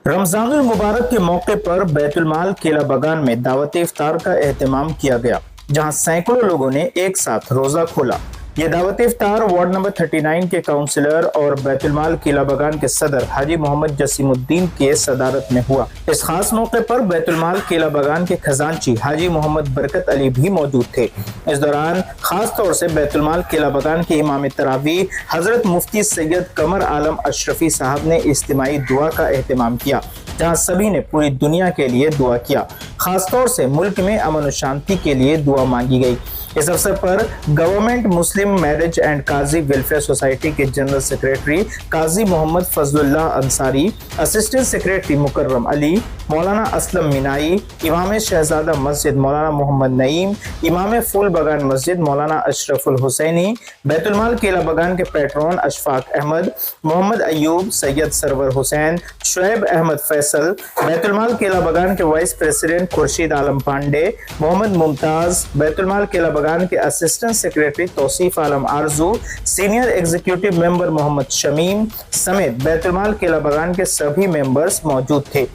रमजानुल मुबारक के मौके पर बैतुल माल केला बगान में दावत इफ्तार का एहतमाम किया गया, जहां सैकड़ों लोगों ने एक साथ रोजा खोला। ये दावत इफ्तार वार्ड नंबर 39 के काउंसिलर और बैतुल माल केला बगान के सदर हाजी मोहम्मद जसीमुद्दीन के सदारत में हुआ। इस खास मौके पर बैतुल माल केला बगान के खजांची हाजी मोहम्मद बरकत अली भी मौजूद थे। इस दौरान खास तौर से बैतुल माल केला बगान के इमाम तरावी हजरत मुफ्ती सैयद कमर आलम अशरफी साहब ने इज्तिमाई दुआ का एहतमाम किया, जहां सभी ने पूरी दुनिया के लिए दुआ किया। खासतौर से मुल्क में अमन और शांति के लिए दुआ मांगी गई। इस अवसर पर government Muslim marriage and Qazi welfare society के general secretary Qazi Mohammad Fazlullah Ansari, assistant secretary Mukarram Ali, Maulana Aslam Minai, इमाम शहजादा मस्जिद मौलाना मोहम्मद नईम, इमाम फूल बगान मस्जिद मौलाना अशरफुल हुसैनी, बैतुल माल केला बगान के पैट्रॉन अशफाक अहमद, मोहम्मद अयूब, सैयद सरवर हुसैन, शुएब अहमद फैसल, बैतुल माल केला बगान के वाइस प्रेसिडेंट खुर्शीद आलम पांडे, मोहम्मद मुमताज, बैतुल माल केला बगान के assistant secretary Tauseef Alam Arzoo, senior executive member Mohammad Shamim समेत बैतुल माल केला बगान के सभी मेंबर्स मौजूद थे।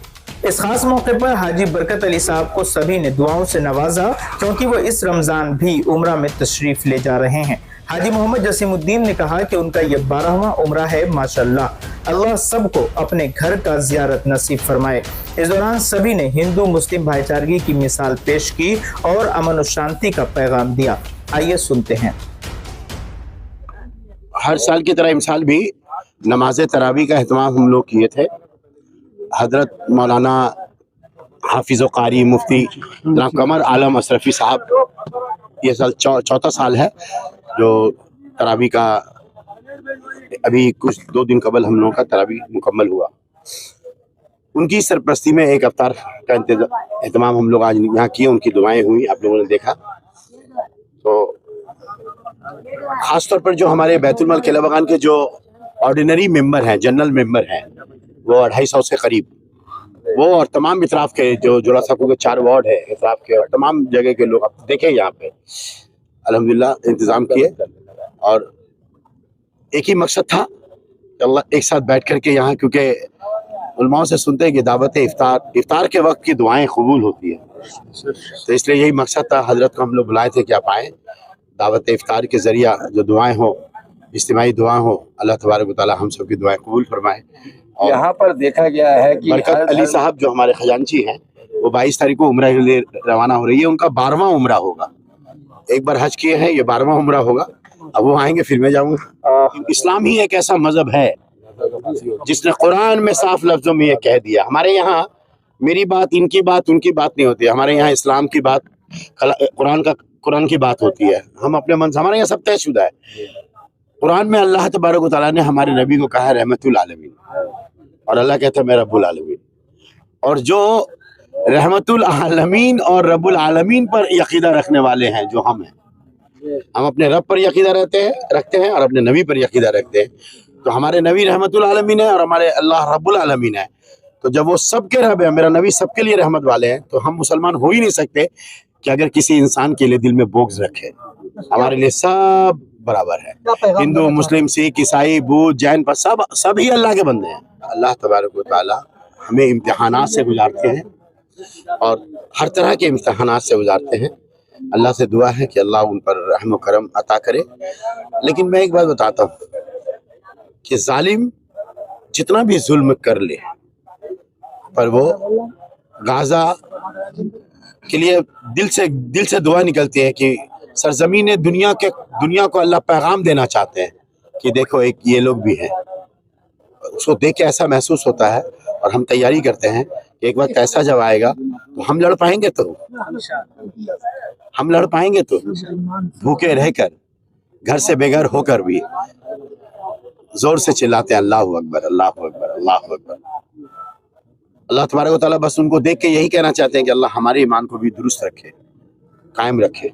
इस खास मौके पर हाजी बरकत अली साहब को सभी ने दुआओं से नवाजा, क्योंकि वो इस रमजान भी उम्रा में तशरीफ ले जा रहे हैं। हाजी मोहम्मद जसीमुद्दीन ने कहा कि उनका ये 12वां उम्रा है। माशाअल्लाह, अल्लाह सबको अपने घर का जियारत नसीब फरमाए। इस दौरान सभी ने हिंदू मुस्लिम भाईचारगी की मिसाल पेश की और अमन और शांति का पैगाम दिया। आइए सुनते हैं। हर साल की तरह इस साल भी नमाज तरावी का एहतमाम हम लोग किए थे। हजरत मौलाना हाफिज़ व कारी मुफ्ती जनाब कमर आलम अशरफी साहब, ये साल चौथा साल है जो तरावी का, अभी कुछ 2 दिन कबल हम लोगों का तरावी मुकम्मल हुआ। उनकी सरपरस्ती में एक अफ्तार का एहतमाम हम लोग आज यहाँ किए। उनकी दुआएं हुई, आप लोगों ने देखा। तो खास तौर पर जो हमारे बैतुल माल केला बगान के जो ऑर्डिनरी मेंबर हैं, जनरल मेंबर हैं, वो 250 से करीब, वो और तमाम इतराफ के जो जोड़ा साकू के 4 वार्ड है इतराफ के, और तमाम जगह के लोग आप देखें यहाँ पे अल्हम्दुलिल्लाह इंतज़ाम किए। और एक ही मकसद था कि अल्लाह एक साथ बैठ कर के यहाँ, क्योंकि उलमाओं से सुनते हैं कि दावत इफ्तार के वक्त की दुआएं कबूल होती है, तो इसलिए यही मकसद था। हजरत को हम लोग बुलाए थे कि आप आएँ, दावत इफ्तार के ज़रिया जो दुआएं हो, इज्तिमाई दुआ हो, अल्लाह तबारक व तआला हम सब की दुआएं कबूल फरमाए। और यहाँ पर देखा गया है कि बरकत अली साहब जो हमारे खजांची हैं, वो 22 तारीख को उम्रा के लिए रवाना हो रही है। उनका 12वां उम्रा होगा। एक बार हज किए हैं, ये 12वां उम्रा होगा। अब वो आएंगे, फिर मैं जाऊंगा। इस्लाम ही एक ऐसा मजहब है जिसने कुरान में साफ लफ्जों में ये कह दिया। हमारे यहाँ मेरी बात, इनकी बात, उनकी बात नहीं होती। हमारे यहाँ इस्लाम की बात, कुरान की बात होती है। हम अपने मन से, हमारे यहाँ सब तयशुदा है। कुरान में अल्लाह तबारक व तआला ने हमारे नबी को कहा है रहमतुल आलमीन, और अल्लाह कहता है मैं रब्बुल आलमीन। और जो रहमतुल आलमीन और रब्बुल आलमीन पर यकीदा रखने वाले हैं, जो हम हैं, हम अपने रब पर यकीदा रखते हैं और अपने नबी पर यकीदा रखते हैं। तो हमारे नबी रहमतुल आलमीन है और हमारे अल्लाह रब्बुल आलमीन है। तो जब वो सबके रब है, मेरा नबी सबके लिए रहमत वाले हैं, तो हम मुसलमान हो ही नहीं सकते कि अगर किसी इंसान के लिए दिल में बोग्ज रखे। हमारे लिए सब बराबर है, हिंदू मुस्लिम सिख ईसाई बौद्ध जैन, पर सब ही अल्लाह के बंदे हैं। अल्लाह तबारक व तआला हमें इम्तिहानात से गुजारते हैं और हर तरह के इम्तिहानात से गुजारते हैं। अल्लाह से दुआ है कि अल्लाह उन पर रहम व करम अता करे। लेकिन मैं एक बात बताता हूँ कि जालिम जितना भी जुल्म कर ले, पर वो गाजा के लिए दिल से दुआ निकलती है कि सरजमीन दुनिया को अल्लाह पैगाम देना चाहते हैं कि देखो एक ये लोग भी हैं। उसको देख के ऐसा महसूस होता है और हम तैयारी करते हैं कि एक वक्त ऐसा जब आएगा तो हम लड़ पाएंगे, तो भूखे रहकर, घर से बेघर होकर भी जोर से चिल्लाते हैं अल्लाहु अकबर, अल्लाहु अकबर, अल्लाहु अकबर। अल्लाह तबारक व तआला बस उनको देख के यही कहना चाहते हैं कि अल्लाह हमारे ईमान को भी दुरुस्त रखे, कायम रखे।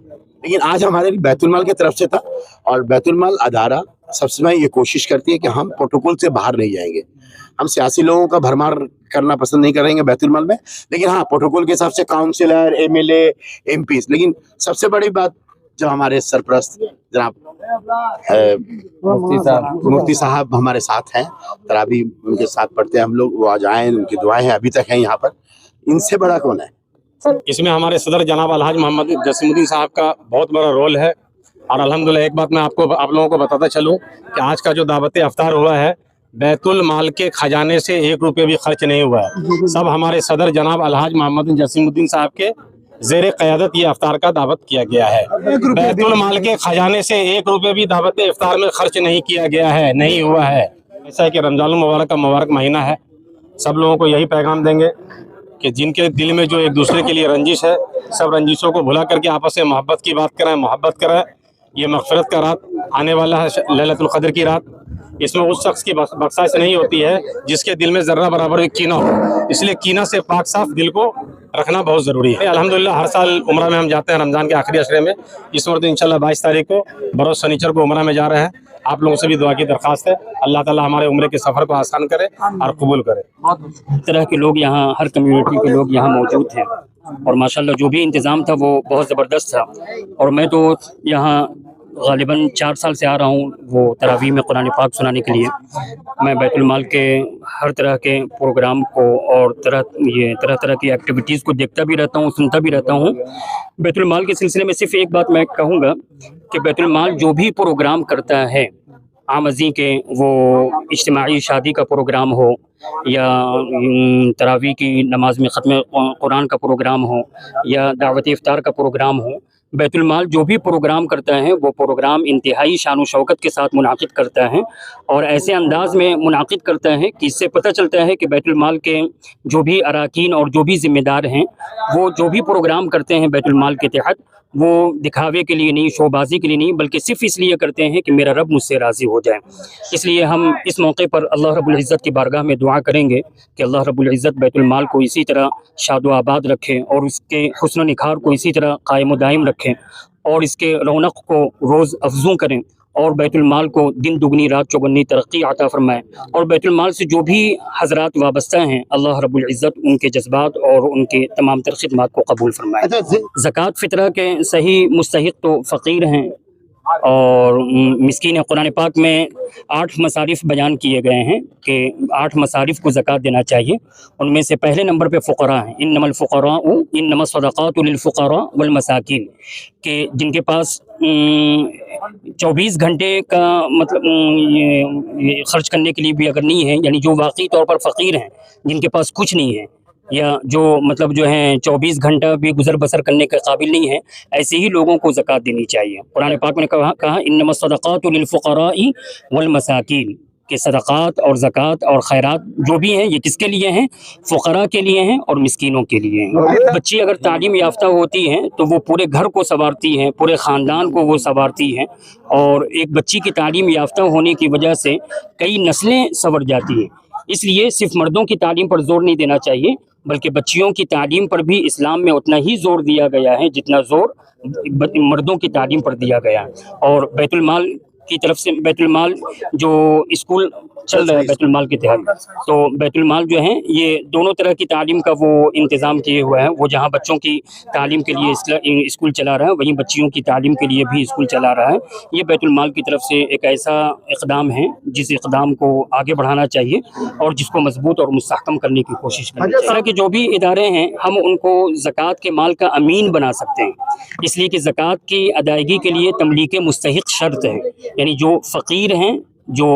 लेकिन आज हमारे बैतुल माल की तरफ से था, और बैतुल माल अदारा सबसे ये कोशिश करती है कि हम प्रोटोकॉल से बाहर नहीं जाएंगे। हम सियासी लोगों का भरमार करना पसंद नहीं करेंगे बैतुल माल में, लेकिन हाँ प्रोटोकॉल के हिसाब से काउंसिलर, MLA, MP। लेकिन सबसे बड़ी बात, जो हमारे सरप्रस्त जनाब मुफ्ती साहब हमारे साथ हैं, तरावी उनके साथ पढ़ते हैं हम लोग, वो आज आए, उनकी दुआएं हैं, अभी तक हैं यहाँ पर। इनसे बड़ा कौन है? इसमें हमारे सदर जनाब अलहाज मोहम्मद जसीमुद्दीन साहब का बहुत बड़ा रोल है। और अल्हम्दुलिल्लाह एक बात मैं आप लोगों को बताता चलूँ कि आज का जो दावत अफ्तार हुआ है, बैतुल माल के खजाने से 1 रुपये भी खर्च नहीं हुआ है। सब हमारे सदर जनाब अलहाज मोहम्मद जसीमुद्दीन साहब के ज़ेर क़यादत ये अफ्तार का दावत किया गया है। बैतुल माल के खजाने से 1 रुपये भी दावत अफ्तार में खर्च नहीं किया गया है, नहीं हुआ है। ऐसा है कि रमज़ानुल मुबारक का मुबारक महीना है। सब लोगों को यही पैगाम देंगे कि जिनके दिल में जो एक दूसरे के लिए रंजिश है, सब रंजिशों को भुला करके आपस में मोहब्बत की बात करें, मोहब्बत करें। ये मग़फ़िरत का रात आने वाला है, लैलतुल क़द्र की रात। इसमें उस शख्स की बख्शाइश नहीं होती है जिसके दिल में ज़र्रा बराबर भी कीना हो, इसलिए कीना से पाक साफ दिल को रखना बहुत ज़रूरी है। अल्हम्दुलिल्लाह हर साल उम्रा में हम जाते हैं रमज़ान के आखिरी अशरे में। इस वक्त इंशाल्लाह 22 तारीख को बरोज़ शनिचर को उम्रा में जा रहे हैं। आप लोगों से भी दुआ की दरख्वास्त है, अल्लाह ताला हमारे उम्रे के सफ़र को आसान करे और कबूल करे। हर तरह के लोग यहाँ, हर कम्युनिटी के लोग यहाँ मौजूद थे और माशाल्लाह जो भी इंतज़ाम था वो बहुत ज़बरदस्त था। और मैं तो यहाँ ग़ालिबन 4 साल से आ रहा हूँ वो तरावी में कुरान पाक सुनाने के लिए। मैं बैतुल माल के हर तरह के प्रोग्राम को और तरह तरह की एक्टिविटीज़ को देखता भी रहता हूँ, सुनता भी रहता हूँ। बैतुल माल के सिलसिले में सिर्फ एक बात मैं कहूँगा कि बैतुल माल जो भी प्रोग्राम करता है, आमज़ी के वो इज्तिमाई शादी का प्रोग्राम हो या तरावी की नमाज में ख़त्म कुरान का प्रोग्राम हो या दावत इफ्तार का प्रोग्राम हो, बैतुल माल जो भी प्रोग्राम करता है वो प्रोग्राम इंतहाई शान व शौकत के साथ मुनाकिद करता है और ऐसे अंदाज़ में मुनाकिद करता है कि इससे पता चलता है कि बैतुल माल के जो भी अराकीन और जो भी ज़िम्मेदार हैं वो जो भी प्रोग्राम करते हैं बैतुल माल के तहत, वो दिखावे के लिए नहीं, शोबाजी के लिए नहीं, बल्कि सिर्फ इसलिए करते हैं कि मेरा रब मुझसे राज़ी हो जाए। इसलिए हम इस मौके पर अल्लाह रब्बुल इज़्ज़त की बारगाह में दुआ करेंगे कि अल्लाह रब्बुल इज़्ज़त बैतुल माल को इसी तरह शाद व आबाद रखें और उसके हुस्न निखार को इसी तरह कायम व दायम रखें और इसके रौनक को रोज़ अफजू करें और बैतुल माल को दिन दुगनी रात चौगुनी तरक्की अता फरमाए। और बैतुल माल से जो भी हज़रात वाबस्ता हैं, अल्लाह रब्बुल इज़्ज़त उनके जज्बात और उनके तमाम तर ख़िदमात को कबूल फरमाए। ज़कात फ़ितरा के सही मुस्तहिक़ तो फ़कीर हैं और मिस्कीन है। कुरान पाक में 8 मसारिफ बयान किए गए हैं कि 8 मसारिफ को ज़कात देना चाहिए। उनमें से पहले नंबर पे फ़ुक़रा हैं। इन्नमल फ़ुक़राउ इन्नमा सदक़ातु लिल फ़ुक़रा वल मसाकीन, कि जिनके पास 24 घंटे का मतलब ये खर्च करने के लिए भी अगर नहीं है, यानी जो वाकई तौर पर फ़कीर हैं, जिनके पास कुछ नहीं है या जो मतलब जो हैं 24 घंटा भी गुजर बसर करने के काबिल नहीं है, ऐसे ही लोगों को ज़कात देनी चाहिए। कुरान पाक में कहा इन्नमा सदक़ातु लिल फ़ुक़राई वल मसाकीन, कि सदक़ात और ज़कात और खैरात जो भी हैं ये किसके लिए हैं? फ़ुक़रा के लिए हैं और मिस्कीनों के लिए हैं। बच्ची अगर तालीम याफ्ता होती हैं तो वो पूरे घर को संवारती हैं, पूरे ख़ानदान को वो संवारती हैं और एक बच्ची की तालीम याफ्ता होने की वजह से कई नस्लें संवर जाती हैं। इसलिए सिर्फ मर्दों की तालीम पर ज़ोर नहीं देना चाहिए, बल्कि बच्चियों की तालीम पर भी इस्लाम में उतना ही ज़ोर दिया गया है जितना ज़ोर मर्दों की तालीम पर दिया गया है। और बैतुल माल की तरफ से बैतुल माल जो स्कूल चल रहा है बैतुल माल के तहत, तो बैतुल माल जो है ये दोनों तरह की तालीम का वो इंतज़ाम किए हुआ है। वो जहाँ बच्चों की तालीम के लिए स्कूल चला रहा है, वहीं बच्चियों की तालीम के लिए भी स्कूल चला रहा है। ये बैतुल माल की तरफ से एक ऐसा इक़दाम है जिस इक़दाम को आगे बढ़ाना चाहिए और जिसको मजबूत और मुस्तहकम करने की कोशिश करनी चाहिए। इस तरह के जो भी इदारे हैं हम उनको ज़कात के माल का अमीन बना सकते हैं, इसलिए कि ज़कात की अदायगी के लिए तमलीक मुस्तहिक़ शर्त है, यानी जो फ़कीर हैं, जो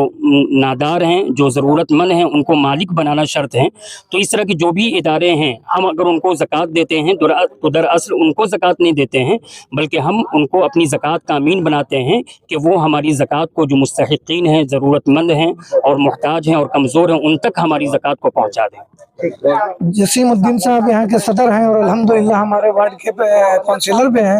नादार हैं, जो ज़रूरतमंद हैं, उनको मालिक बनाना शर्त है। तो इस तरह के जो भी इदारे हैं हम अगर उनको ज़कात देते हैं तो दरअसल उनको ज़कात नहीं देते हैं, बल्कि हम उनको अपनी ज़कात का अमीन बनाते हैं कि वो हमारी ज़कात को, जो मुस्तहिक़ीन हैं, ज़रूरतमंद हैं और मुहताज हैं और कमज़ोर हैं, उन तक हमारी ज़कात को पहुँचा दें। जसीमुद्दीन साहब यहाँ के सदर हैं और अल्हम्दुलिल्लाह हमारे वार्ड के काउंसिलर भी हैं।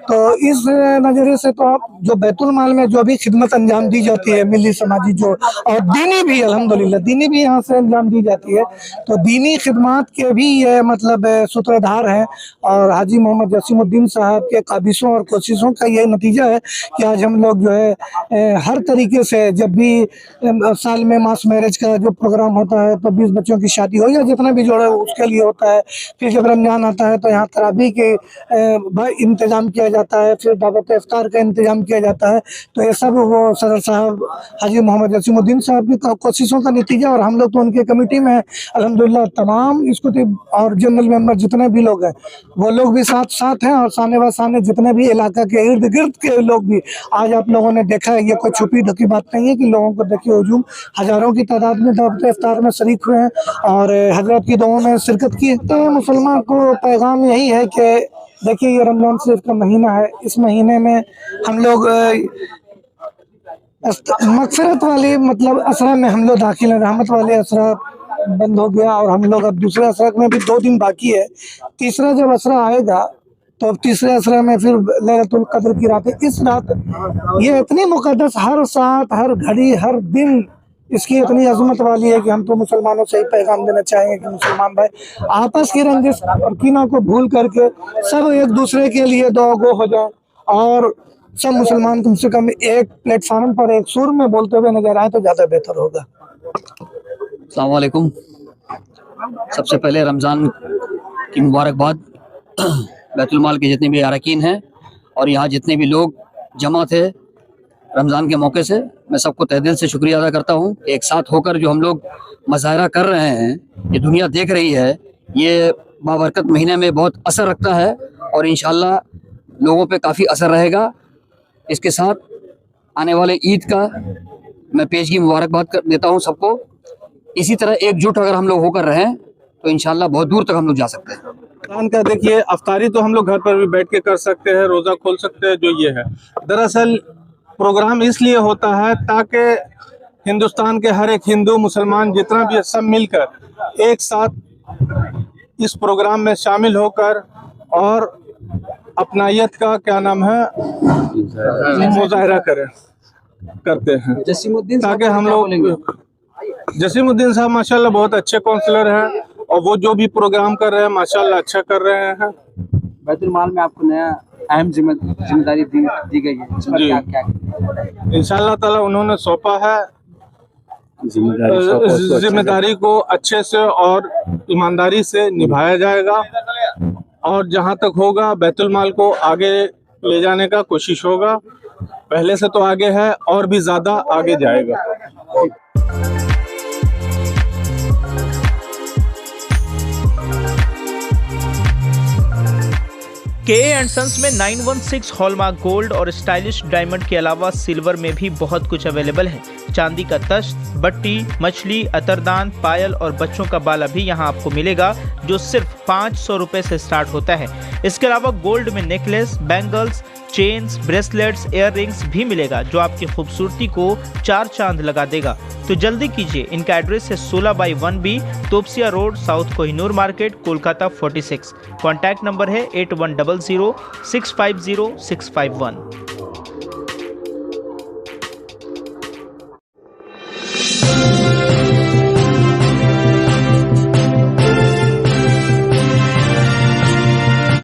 तो इस नज़रिए से तो आप जो बैतुल माल में जो भी खिदमत अंजाम दी जाती है, मिली माली समाजी जो और दीनी भी, अल्हम्दुलिल्लाह दीनी भी यहाँ से अंजाम दी जाती है। तो दीनी खिदमात के भी ये मतलब सूत्रधार हैं और हाजी मोहम्मद जसीमुद्दीन साहब के काबिशों और कोशिशों का ये नतीजा है कि आज हम लोग जो है हर तरीके से, जब भी साल में मास मैरिज का जो प्रोग्राम होता है तो 20 बच्चों की शादी हो या जितना भी जोड़ा उसके लिए होता है, फिर जब रमजान आता है तो यहाँ तरावी के इंतजाम किया जाता है, फिर दावत इफ्तार का इंतजाम किया जाता है। तो ये सब वो सदर साहब हाजी मोहम्मद जसीमुद्दीन साहब की कोशिशों का नतीजा, और हम लोग तो उनके कमेटी में हैं अल्हम्दुलिल्लाह। तमाम इसको और जनरल मेंबर जितने भी लोग हैं वो लोग भी साथ हैं, और साने व साने जितने भी इलाका के इर्द गिर्द के लोग भी। आज आप लोगों ने देखा है, ये कोई छुपी ढकी बात नहीं है कि लोगों को देखिए हुजूम हजारों की तादाद में दावत इफ्तार में शरीक हुए हैं और हजरत की दुआओं में शिरकत की है। तो मुसलमान को पैगाम यही है कि देखिए ये रमजान शरीफ का महीना है, इस महीने में हम लोग मगफिरत वाली मतलब असरा में हम लोग दाखिल हैं। रहमत वाले असरा बंद हो गया और हम लोग अब दूसरे असरा में भी 2 दिन बाकी है। तीसरा जब असरा आएगा तो अब तीसरे असरा में फिर लैलतुल कद्र की रात है। इस रात ये इतनी मुकद्दस, हर साथ हर घड़ी हर दिन इसकी इतनी अजमत वाली है कि हम तो मुसलमानों से ही पैगाम देना चाहेंगे कि मुसलमान भाई आपस की रंजिश और कीना को भूल करके सब एक दूसरे के लिए दुआ गो हो जाए और सब मुसलमान कम से कम एक प्लेटफार्म पर एक सुर में बोलते हुए नजर आए तो ज़्यादा बेहतर होगा। अस्सलाम वालेकुम। सबसे पहले रमज़ान की मुबारकबाद बैतुल माल के जितने भी अरकान हैं और यहाँ जितने भी लोग जमा थे रमज़ान के मौके से, मैं सबको तहे दिल से शुक्रिया अदा करता हूँ। एक साथ होकर जो हम लोग मुजाहरा कर रहे हैं, ये दुनिया देख रही है, ये बाबरकत महीने में बहुत असर रखता है और इंशाअल्लाह लोगों पे काफ़ी असर रहेगा। इसके साथ आने वाले ईद का मैं पेशगी मुबारकबाद देता हूँ सबको। इसी तरह एकजुट अगर हम लोग होकर रहें तो इंशाअल्लाह बहुत दूर तक हम लोग जा सकते हैं। रमजान का देखिए अफ्तारी तो हम लोग घर पर भी बैठ के कर सकते हैं, रोज़ा खोल सकते हैं। जो ये है दरअसल प्रोग्राम इसलिए होता है ताकि हिंदुस्तान के हर एक हिंदू मुसलमान जितना भी है सब मिलकर एक साथ इस प्रोग्राम में शामिल होकर और अपनायत का क्या नाम है मुजाहरा करते हैं। जसीमुद्दीन ताकि हम लोग, जसीमुद्दीन साहब माशाल्लाह बहुत अच्छे काउंसलर हैं और वो जो भी प्रोग्राम कर रहे हैं माशाल्लाह अच्छा कर रहे हैं। बैतुल माल में आपको नया अहम जिम्मेदारी दी गई है, इस पर जी। क्या इंशाल्लाह ताला उन्होंने सौंपा है जिम्मेदारी को अच्छे से और ईमानदारी से निभाया जाएगा और जहां तक होगा बैतुल माल को आगे ले जाने का कोशिश होगा। पहले से तो आगे है और भी ज्यादा आगे जाएगा। के सन्स में 916 हॉलमार्क गोल्ड और स्टाइलिश डायमंड के अलावा सिल्वर में भी बहुत कुछ अवेलेबल है। चांदी का तश्त, बट्टी, मछली, अतरदान, पायल और बच्चों का बाला भी यहाँ आपको मिलेगा जो सिर्फ 500 रुपए से स्टार्ट होता है। इसके अलावा गोल्ड में necklace, bangles, chains, bracelets, ear rings भी मिलेगा जो आपकी खूबसूरती को 4 चांद लगा देगा। तो जल्दी कीजिए, इनका एड्रेस है 16/1B Topsia road, south Kohinoor market, Kolkata 46। Contact number है 8100 650 651।